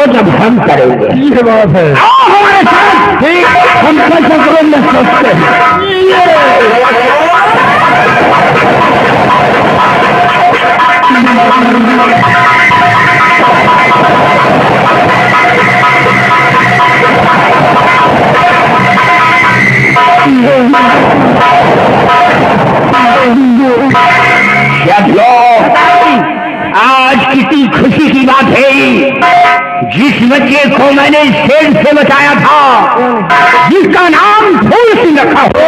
जब हम करेंगे। ठीक बात है। आओ हमारे साथ। ठीक, हम कैसे करेंगे सोचते हैं। आज कितनी खुशी की बात है, जिस बच्चे को मैंने शेर से बचाया था, जिसका नाम फूल सिंह रखा हो,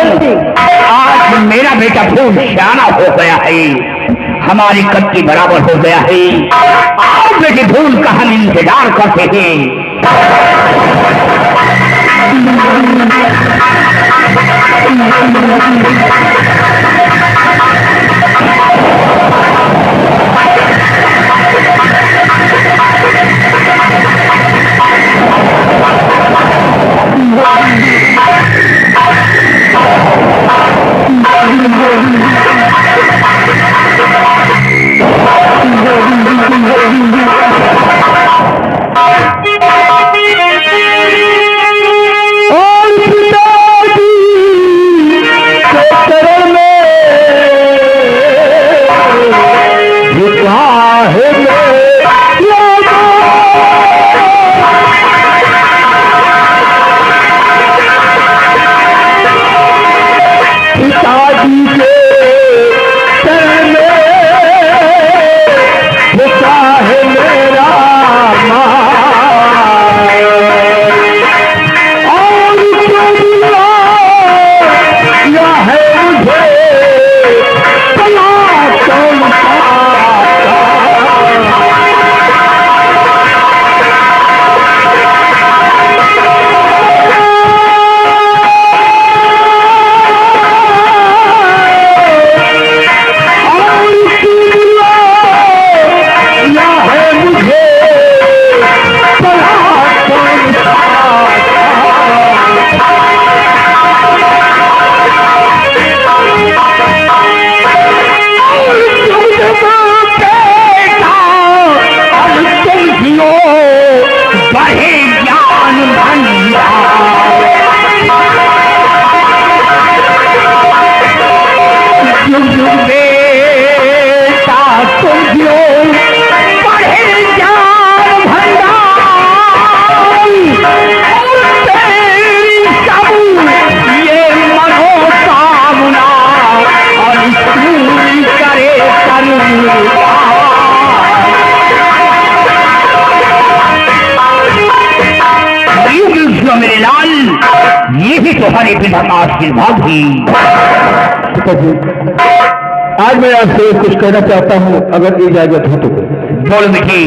आज मेरा बेटा फूल सियाना हो गया है, हमारी कद के बराबर हो गया है। आओ बेटे फूल का हम इंतजार करते हैं। मेरे लाल, यही तुम्हारे पिता का आशीर्वाद ही। आज मैं आपसे कुछ कहना चाहता हूँ, अगर इजाजत हो तो। बोल बेटी,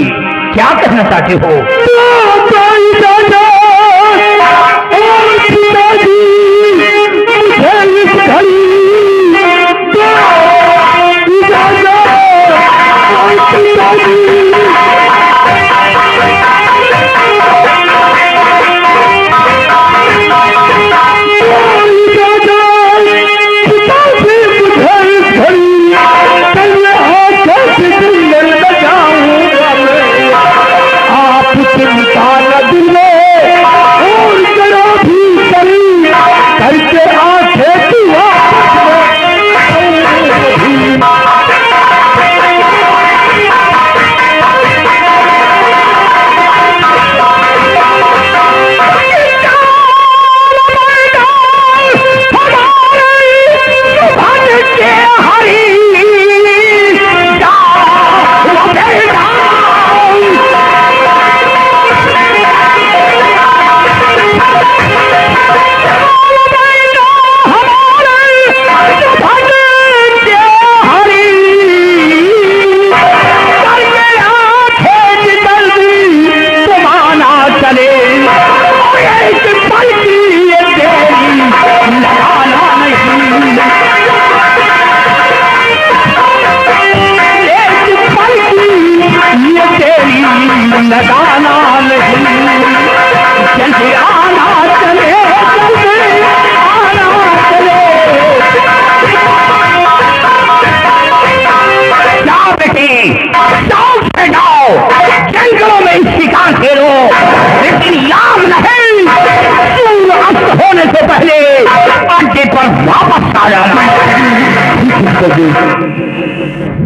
क्या कहना चाहते हो? जंगलों में शिकार खेलो।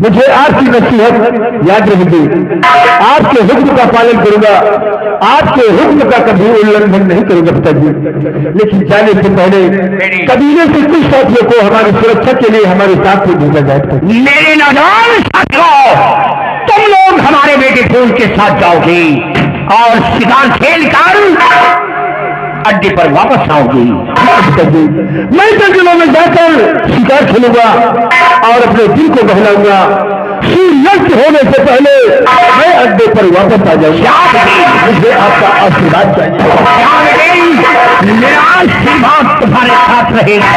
मुझे आपकी नसीहत याद रहेगी। आपके हुक्म का पालन करूंगा, आपके हुक्म का कभी उल्लंघन नहीं करूंगा पिताजी। लेकिन जाने से पहले कबीले से कुछ साथियों को हमारी सुरक्षा के लिए हमारे साथ में भेजा जाए। मेरे नौजवान साथियों, तुम लोग हमारे बेटे फूल के साथ जाओगे और शिकार खेल कर अड्डे पर वापस आओगी। मैं जंगलों में जाकर शिकार खेलूंगा और अपने दिल को बहलाऊंगा। सूर्यास्त होने से पहले मैं अड्डे पर वापस आ जाऊंगा। मुझे आपका आशीर्वाद चाहिए। मेरा आशीर्वाद तुम्हारे साथ रहेगा।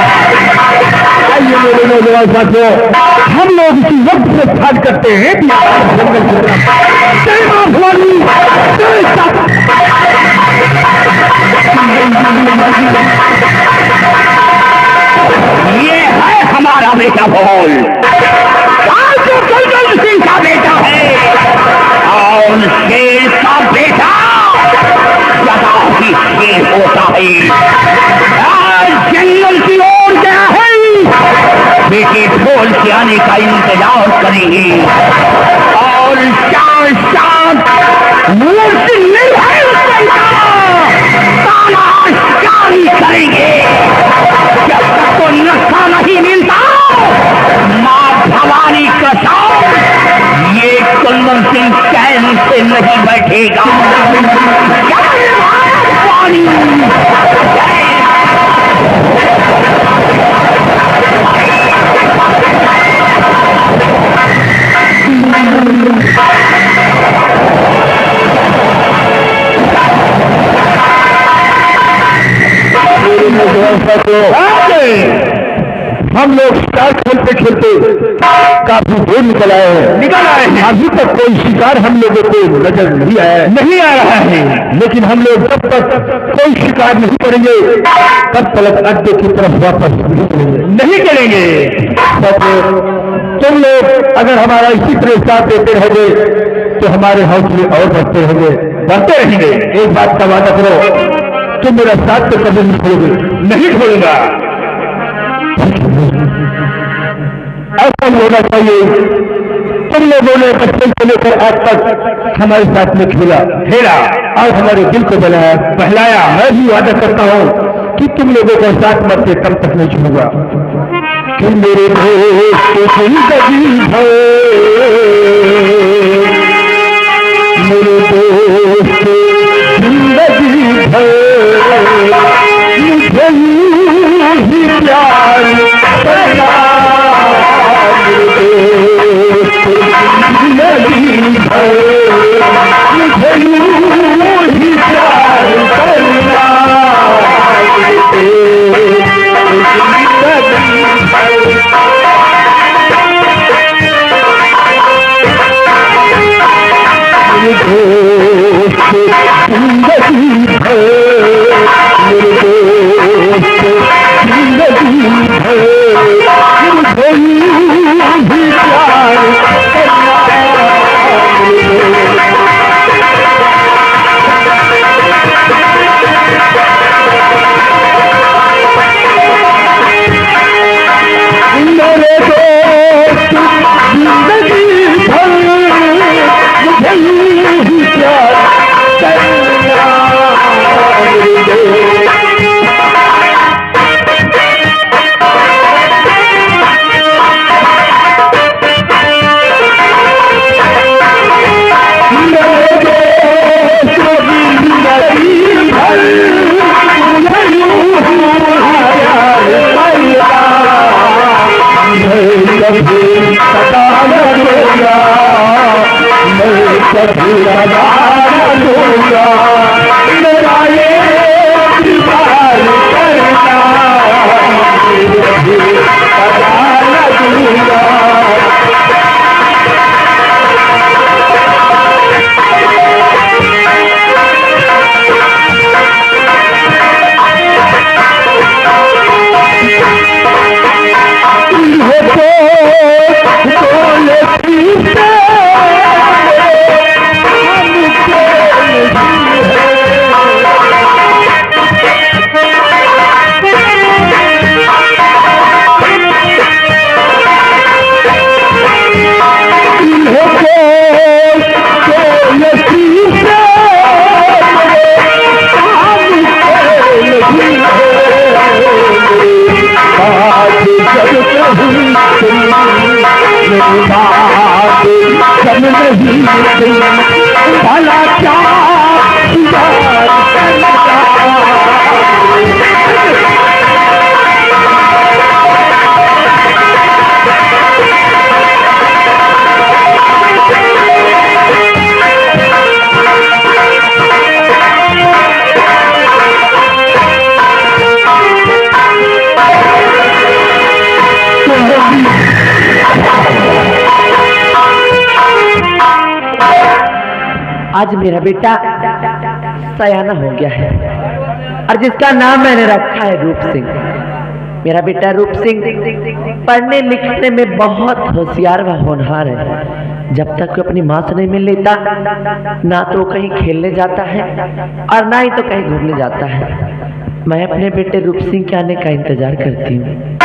आइए मेरे नौजवान साथियों, हम लोग इसी वक्त से स्टार्ट करते हैं। जय मां भवानी, ये है हमारा बेटा भोल, जो दलदल सिंह का बेटा है और शेर का बेटा सदा ही शेर होता है। आज जंगल की ओर गया है, बेटे भोल के आने का इंतजार करेंगे और साथ मूर्ति निर्भय तानाशाही करेंगे। जब तक को नशा नहीं मिलता, मां भवानी का साथ ये कुंदन सिंह चैन से नहीं बैठेगा। भवानी हम लोग शिकार खेलते खेलते काफी दूर निकल आए हैं। अभी तक कोई शिकार हम लोगों को नजर नहीं आ रहा है। लेकिन हम लोग जब तक कोई शिकार नहीं करेंगे तब तक अड्डे की तरफ वापस नहीं चलेंगे। तुम लोग अगर हमारा इसी तरह साथ देते रहोगे तो हमारे हौसले और बढ़ते रहेंगे। एक बात का वादा करो, तुम मेरा साथ तो कभी नहीं छोड़ोगे। नहीं छोड़ूंगा। ऐसा ही होना चाहिए। तुम लोगों ने बचपन से लेकर आज तक हमारे साथ में खेला और हमारे दिल को बहलाया। मैं भी वादा करता हूँ कि तुम लोगों को साथ मरते तब तक नहीं छोड़ूंगा। कि मेरे दोस्त जिंदगी भर, मेरे दोस्त जिंदगी भर मुझे ही प्यार करना। जिंदगी भर मुझे ही प्यार करना। जिंदगी भर मेरे दोस्त जिंदगी भर मुझे भी प्यार करना। मेरे दोस्त जिंदगी भर मुझे ही प्यार करना। भला क्या यार करता। आज मेरा बेटा सयाना हो गया है और जिसका नाम मैंने रखा है रूप सिंह। मेरा बेटा रूप सिंह पढ़ने लिखने में बहुत होशियार व होनहार है। जब तक वो अपनी माँ से नहीं मिल लेता ना तो कहीं खेलने जाता है और ना ही तो कहीं घूमने जाता है। मैं अपने बेटे रूप सिंह के आने का इंतजार करती हूँ।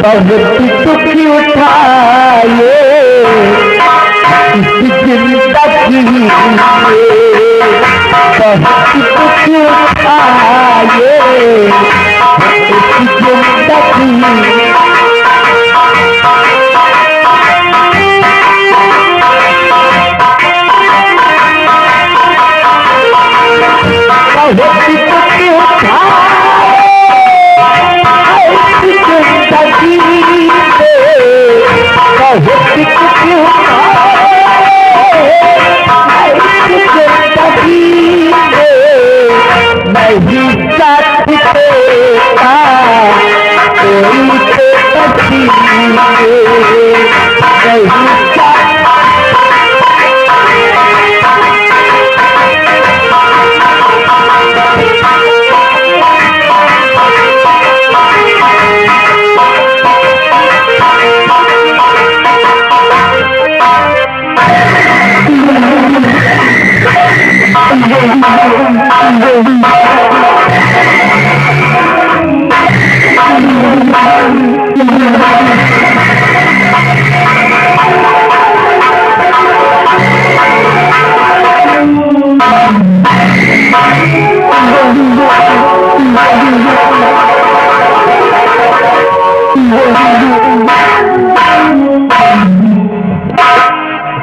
बहुत दुखी उठाए इस जिंदगी में, बहुत दुखी उठाए इस जिंदगी में। बहुत दुखी उठाए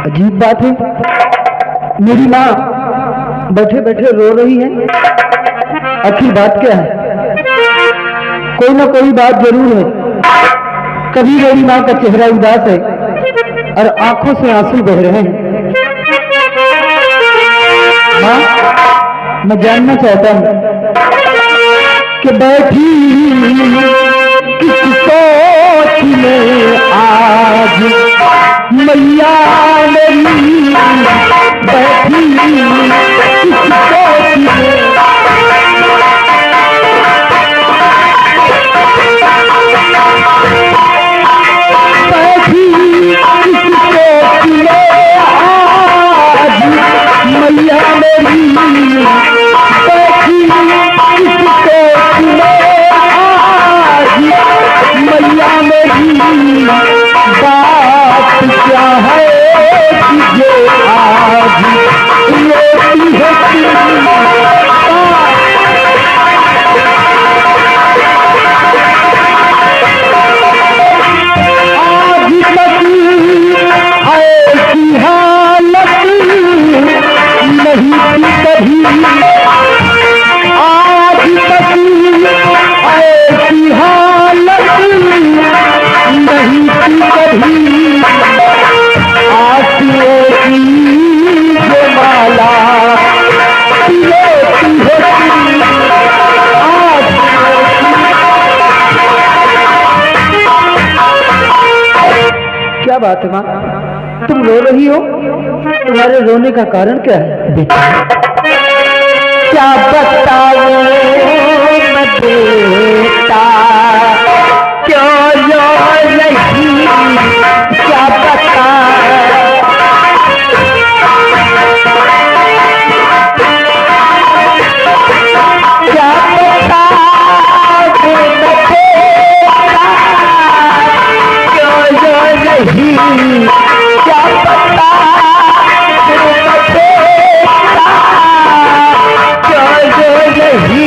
अजीब बात है, मेरी माँ बैठे बैठे रो रही है। आखिर बात क्या है? कोई ना कोई बात जरूर है। कभी मेरी माँ का चेहरा उदास है और आंखों से आंसू बह रहे हैं। माँ, मैं जानना चाहता हूँ कि बैठी किस सोच में आज मैया मेरी बैठी किस सोच में। बैठी किस सोच में आज मैया मेरी बैठी किस सोच में आज मैया मेरी। बात क्या है कि जो आज रोती है आज तक ऐसी हालत नहीं थी कभी। आज तक ऐसी हालत नहीं थी कभी। आंसुओं की जो माला लेती है आज। क्या बात है माँ, तुम रो रही हो? तुम्हारे रोने का कारण क्या है बेटा? क्या बताओ मैं बेटा, क्यों रो रही? क्या बता क्या बता मैं बेटा, क्यों रो रही? क्या बता मैं बेटा, क्यों रो रही?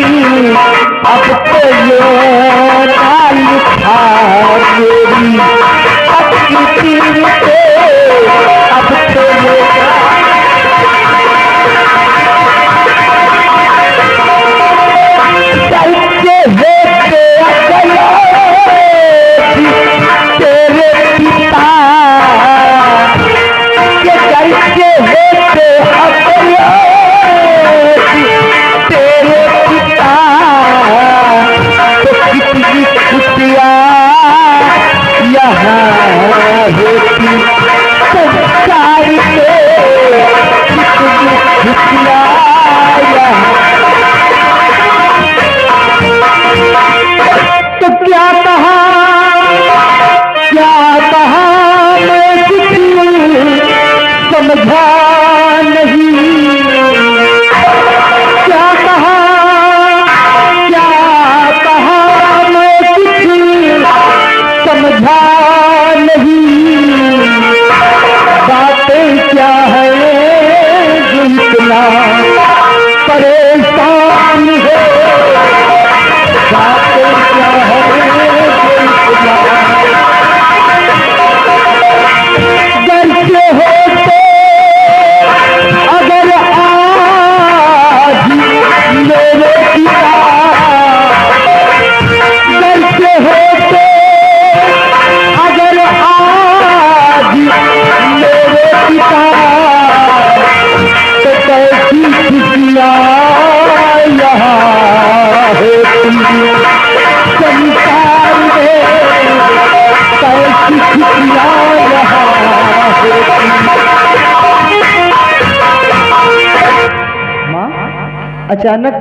अचानक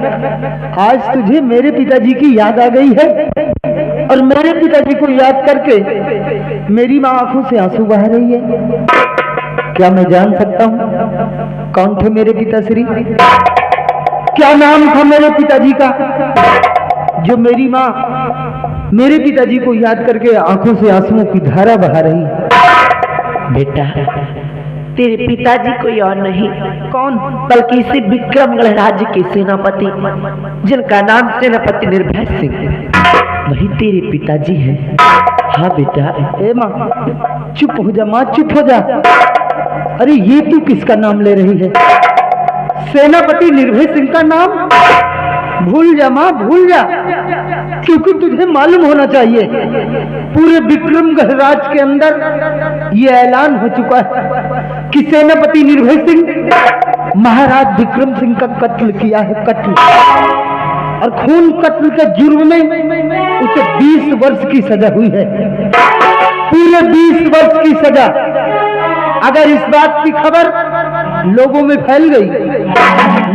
आज तुझे मेरे पिताजी की याद आ गई है और मेरे पिताजी को याद करके मेरी माँ आंखों से आंसू बहा रही है। क्या मैं जान सकता हूँ कौन थे मेरे पिताश्री? क्या नाम था मेरे पिताजी का जो मेरी माँ मेरे पिताजी को याद करके आंखों से आंसुओं की धारा बहा रही है? बेटा, तेरे पिताजी कोई और नहीं कौन? बल्कि इसी विक्रमगढ़ राज्य के सेनापति जिनका नाम सेनापति निर्भय सिंह, वही तेरे पिताजी हैं। हाँ बेटा। ए माँ, चुप हो जा माँ, चुप हो जा। अरे ये तू किसका नाम ले रही है? सेनापति निर्भय सिंह का नाम? भूल जा माँ, भूल जा, क्योंकि तुझे मालूम होना चाहिए पूरे विक्रमगढ़ राज के अंदर ये ऐलान हो चुका है कि सेनापति निर्भय सिंह महाराज विक्रम सिंह का कत्ल किया है, कत्ल। और खून कत्ल के जुर्म में उसे 20 वर्ष की सजा हुई है, पूरे 20 वर्ष की सजा। अगर इस बात की खबर लोगों में फैल गई,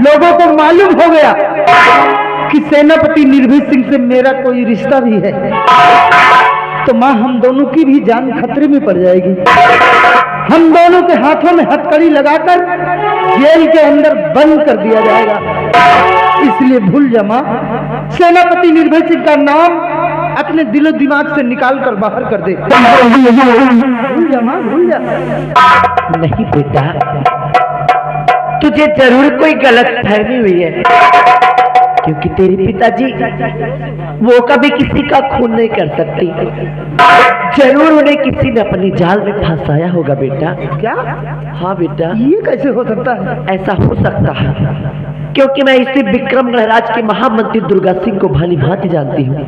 लोगों को मालूम हो गया कि सेनापति निर्भय सिंह से मेरा कोई रिश्ता भी है, तो मां हम दोनों की भी जान खतरे में पड़ जाएगी। हम दोनों के हाथों में हथकड़ी लगाकर जेल के अंदर बंद कर दिया जाएगा। इसलिए भूल जा मां, सेनापति निर्भय सिंह का नाम अपने दिलो दिमाग से निकाल कर बाहर कर दे। भूल जा मां, भूल जा। नहीं बेटा, तुझे जरूर कोई गलत फहमी हुई है, क्योंकि तेरे पिताजी वो कभी किसी का खून नहीं कर सकती। जरूर उन्हें किसी ने अपनी जाल में फंसाया होगा बेटा। क्या? हाँ बेटा। ये कैसे हो सकता है? ऐसा हो सकता है क्योंकि मैं इसी विक्रमगढ़ राज के महामंत्री दुर्गा सिंह को भली भांति जानती हूँ।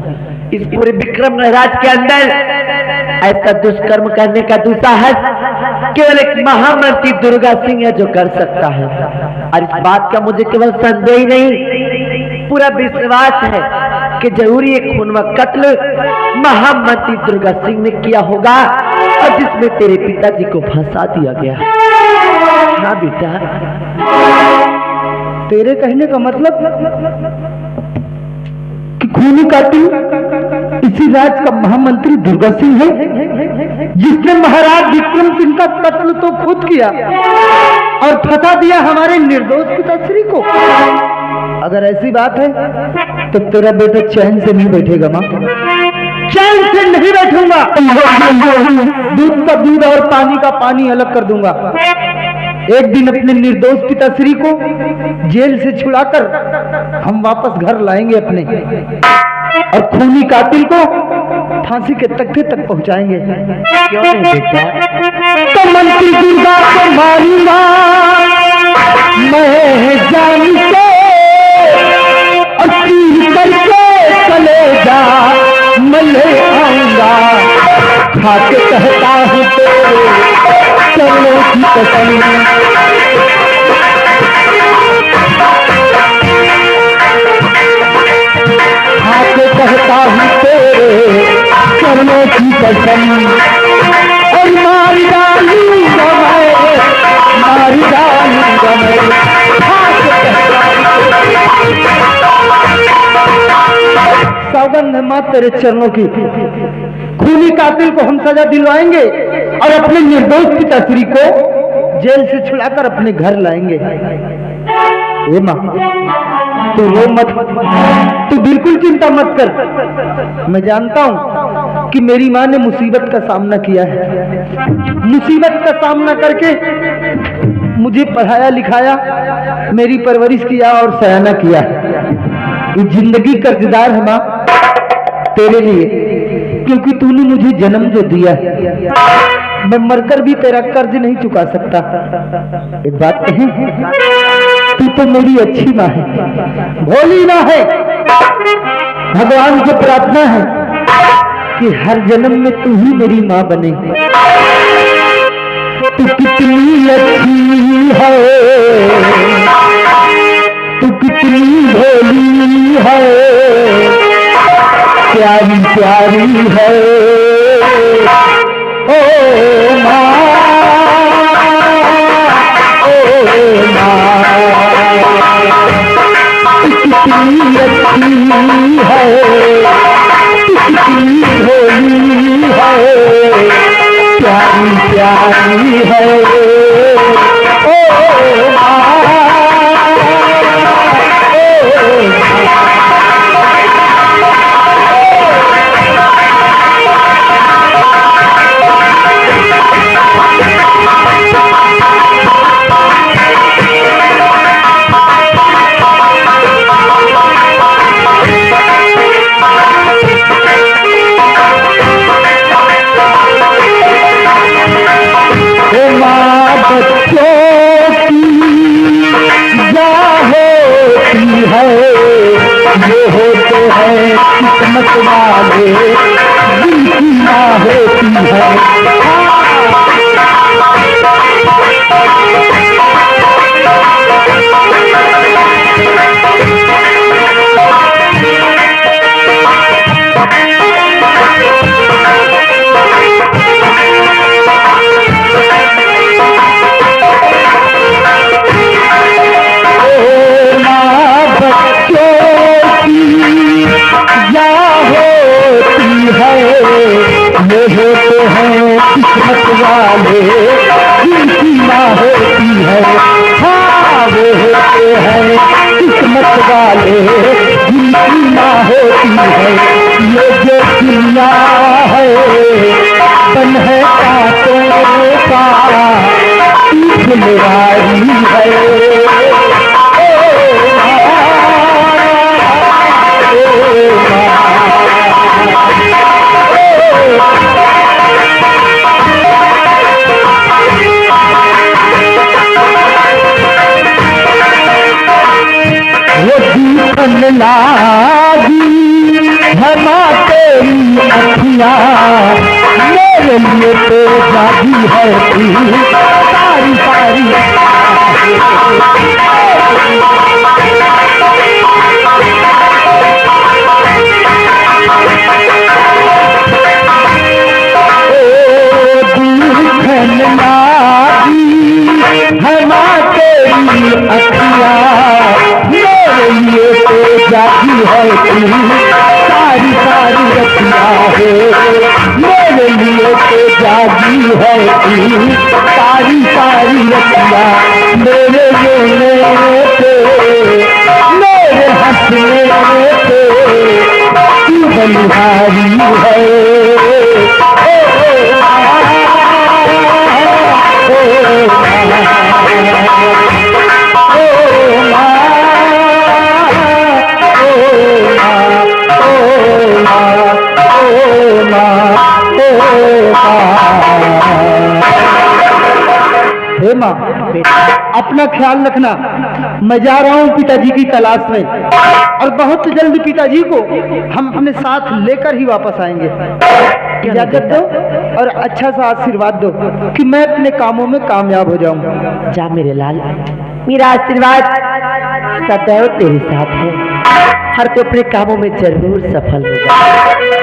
इस पूरे विक्रमगढ़ राज के अंदर ऐसा दुष्कर्म करने का दुस्साहस केवल एक महामंत्री दुर्गा सिंह है जो कर सकता है। और इस बात का मुझे केवल संदेह ही नहीं, पूरा विश्वास है कि जरूर ये खून व कत्ल महामंत्री दुर्गा सिंह ने किया होगा और जिसमें तेरे पिताजी को फंसा दिया गया। हाँ बेटा। तेरे कहने का मतलब कि खूनी कातिल इसी राज्य का महामंत्री दुर्गा सिंह है, जिसने महाराज विक्रम सिंह का कत्ल तो खुद किया और फंसा दिया हमारे निर्दोष पिताश्री को। अगर ऐसी बात है तो तेरा बेटा चैन से नहीं बैठेगा माँ, चैन से नहीं बैठूंगा। दूध का दूध और पानी का पानी अलग कर दूंगा। एक दिन अपने निर्दोष पिताश्री को जेल से छुड़ाकर हम वापस घर लाएंगे अपने, और खूनी कातिल को फांसी के तख्ते तक पहुंचाएंगे। क्यों नहीं बेटा? तो मंत्री दुर्गा को मारूंगा मैं जान से, और तीर करके कलेजा मैं ले आऊंगा। खाके कहता हूँ तेरे चरणों की कसम, खाके कहता हूँ तेरे चरणों की कसम, और मार डालूंगा मैं, मार डालूंगा मैं। सौगंध है मां तेरे चरणों की, खूनी कातिल को हम सजा दिलवाएंगे और अपने निर्दोष पिताश्री को जेल से छुड़ाकर अपने घर लाएंगे। ये मां तू रो मत, तू बिल्कुल चिंता मत कर। मैं जानता हूं कि मेरी मां ने मुसीबत का सामना किया है, मुसीबत का सामना करके मुझे पढ़ाया लिखाया, मेरी परवरिश किया और सयाना किया। ये जिंदगी कर्जदार है मां तेरे लिए, क्योंकि तूने मुझे जन्म जो दिया है, मैं मरकर भी तेरा कर्ज नहीं चुका सकता। एक बात कही, तू तो मेरी अच्छी माँ है, भोली माँ है। भगवान से प्रार्थना है कि हर जन्म में तू ही मेरी माँ बने। तू कितनी अच्छी है, तू कितनी भोली है, प्यारी प्यारी है ओ माँ, ओ माँ। कितनी अच्छी है, कितनी भोली है, प्यारी प्यारी है ओ माँ। ये होते हैं किस्मत वाले, जिनकी माँ होती है। ये होते हैं किस्मत वाले, जिनकी माँ होती है। हाँ वो होते हैं किस्मत वाले, जिनकी माँ होती है। ये जो दुनिया है बन है कांटों का, जिम्मेदारी है। वो दीपन लागी है माँ तेरी अखियाँ, मेरे लिए तो जागी है तू सारी सारी। दीपन लागी है माँ तेरी अखियाँ, मेरे लिए तो जागी है तू सारी सारी रखिया है। मेरे लिए तो जागी है तू सारी सारी रखिया। मेरे रोने पे मेरे हंसने पे तू बलिहारी है। हे माँ, अपना ख्याल रखना, मैं जा रहा हूँ पिताजी की तलाश में, और बहुत जल्द पिताजी को हम अपने साथ लेकर ही वापस आएंगे। इजाजत दो और अच्छा सा आशीर्वाद दो कि मैं अपने कामों में कामयाब हो जाऊँ। जा मेरे लाल, मेरा आशीर्वाद सदैव तेरे साथ है। हर तो अपने कामों में जरूर सफल होगा,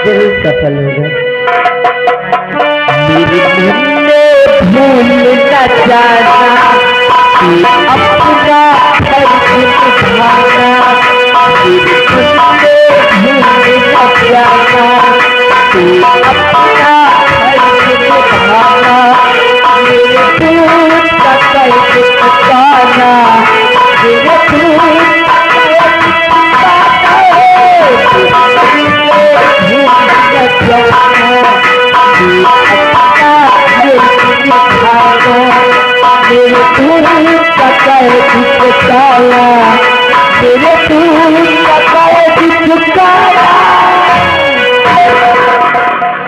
जरूर सफल होगा। भूल न जाना अपना फर्ज निभाना, भूल न जाना अपना फर्ज निभाना, मेरे दूध का कर्ज चुकाना, मेरे दूध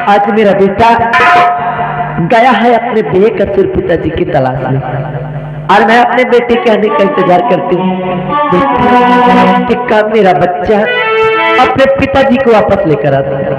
आज मेरा बेटा गया है अपने बेकसूर पिताजी की तलाश में, और मैं अपने बेटे के आने का इंतजार करती हूँ कि कब मेरा बच्चा अपने पिताजी को वापस लेकर आता है।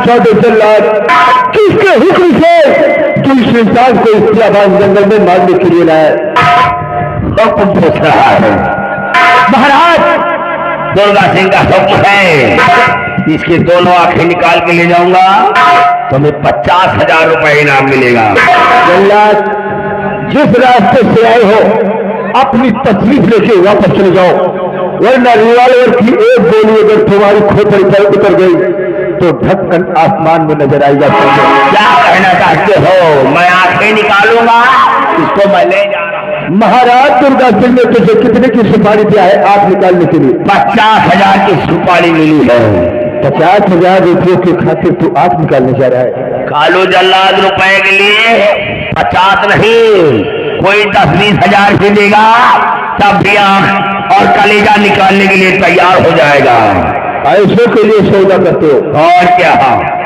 चौधरी जल्लाद किसके हुक्म से तू इस इंसान को इस बियाबान जंगल में मारने के लिए लाया? हुक्म पूछ रहा है महाराज, दुर्गा सिंह का हुक्म है, इसके दोनों आंखें निकाल के ले जाऊंगा, तुम्हें 50,000 रुपए इनाम मिलेगा। जल्लाद, जिस रास्ते से आए हो अपनी तकलीफ लेके वापस चले जाओ, वरना रिवॉल्वर की एक गोली अगर तुम्हारी खोपड़ी पर उतर गई तो ढक्कन आसमान में नजर आई जाती है। क्या कहना चाहते हो? मैं आंखें निकालूंगा, इसको मैं ले जा रहा हूं। महाराज, दुर्गा सिंह ने तुझे कितने की सुपारी दिया है आग निकालने के लिए? 50,000 की सुपारी मिली है। 50,000 रुपयों की खातिर तू आग निकालने जा रहा है? कालू जल्लाद रुपए के लिए 50 नहीं, कोई 10-20 हजार से देगा तब भी आंख और कलेजा निकालने के लिए तैयार हो जाएगा। ऐसे के लिए सौदा करते हो? और क्या?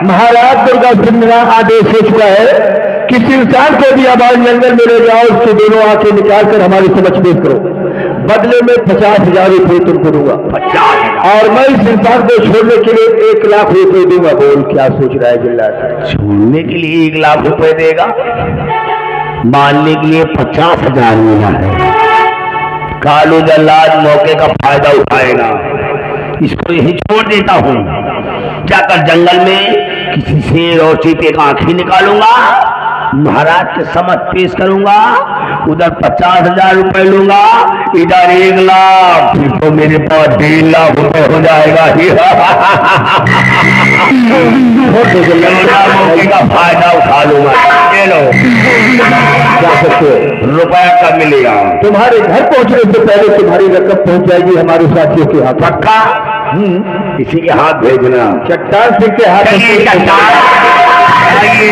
महाराज, दुर्गा सिंह का आदेश हो चुका है, किसी इंसान को भी आबाद जंगल में ले जाओ, उसकी दोनों आंखें निकाल कर हमारी समझ पेश करो, बदले में 50,000 रुपये तुमको दूंगा। 50? और मैं इस इंसान को छोड़ने के लिए 1 लाख रुपए दूंगा। बोल, क्या सोच रहा है जल्लाद? छोड़ने के लिए 1 लाख रुपए देगा, मानने के लिए 50,000 मिला है। कालू जल्लाद मौके का फायदा उठाएगा, इसको यही छोड़ देता हूँ, जाकर जंगल में किसी शेर और चीते का आंखें निकालूंगा, महाराज के समझ पेश करूंगा, उधर 50,000 रुपए लूंगा, इधर 1 लाख, फिर तो मेरे पास 1.5 लाख रुपए हो जाएगा। मौके का फायदा उठा लूंगा। ले लो, क्या सकते हो? रुपया कब मिलेगा? तुम्हारे घर पहुंचने से पहले तुम्हारी रकम पहुंच जाएगी हमारे साथियों के हाथ। पक्का? इसी के हाथ भेजना। चट्टान सिंह के हाथ। चलिए चट्टान, आइए।